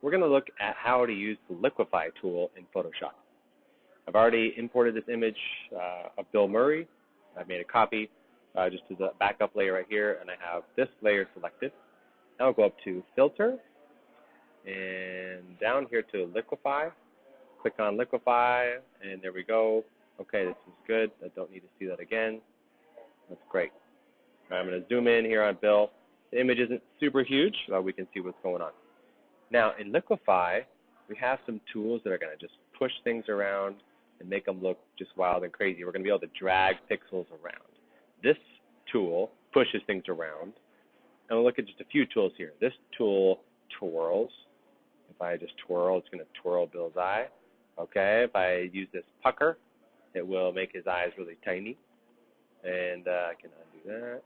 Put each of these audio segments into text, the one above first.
we're going to look at how to use the Liquify tool in Photoshop. I've already imported this image of Bill Murray. I've made a copy just as a backup layer right here, and I have this layer selected. Now I'll go up to Filter, and down here to Liquify. Click on Liquify, and there we go. Okay, this is good. I don't need to see that again. That's great. I'm going to zoom in here on Bill. The image isn't super huge, so we can see what's going on. Now, in Liquify, we have some tools that are going to just push things around and make them look just wild and crazy. We're going to be able to drag pixels around. This tool pushes things around. And we'll look at just a few tools here. This tool twirls. If I just twirl, it's going to twirl Bill's eye. Okay, if I use this pucker, it will make his eyes really tiny. And I can undo that.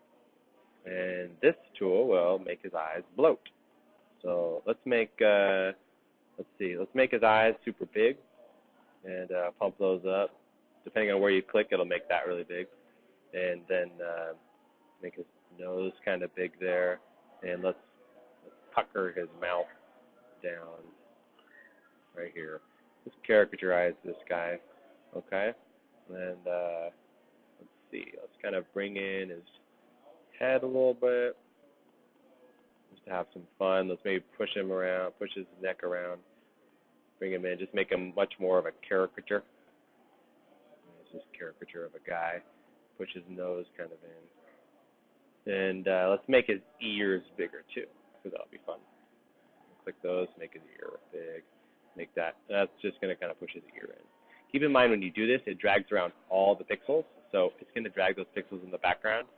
And this tool will make his eyes bloat. So let's make, let's make his eyes super big and pump those up. Depending on where you click, it'll make that really big. And then make his nose kind of big there. And let's pucker his mouth down right here. Let's caricaturize this guy. Okay. And let's see. Let's kind of bring in his head a little bit. Just to have some fun. Let's maybe push him around, push his neck around, bring him in, just make him much more of a caricature. It's just a caricature of a guy. Push his nose kind of in. And let's make his ears bigger too, because that'll be fun. Click those, make his ear big, make that. That's just going to kind of push his ear in. Keep in mind when you do this, it drags around all the pixels, so it's going to drag those pixels in the background.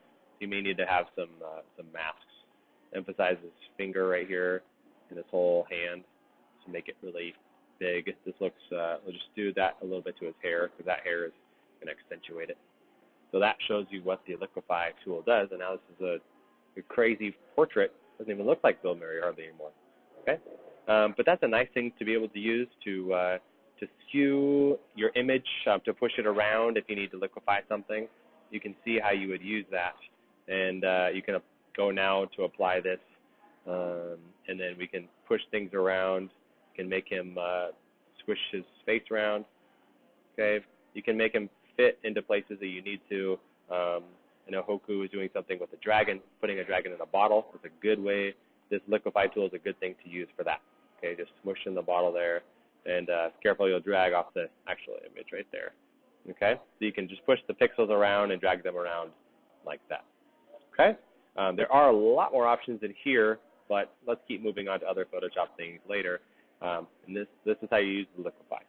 You may need to have some masks. Emphasize his finger right here and this whole hand to make it really big. This looks, we'll just do that a little bit to his hair because that hair is going to accentuate it. So that shows you what the Liquify tool does, and now this is a crazy portrait. Doesn't even look like Bill Murray hardly anymore. Okay, but that's a nice thing to be able to use to skew your image, to push it around if you need to liquify something. You can see how you would use that. And you can go now to apply this, and then we can push things around. You can make him squish his face around. Okay, you can make him fit into places that you need to. I know Hoku is doing something with a dragon, putting a dragon in a bottle. It's a good way. This Liquify tool is a good thing to use for that. Okay, just smush in the bottle there, and careful, you'll drag off the actual image right there. Okay, so you can just push the pixels around and drag them around like that. Okay, there are a lot more options in here, but let's keep moving on to other Photoshop things later. And this is how you use the Liquify.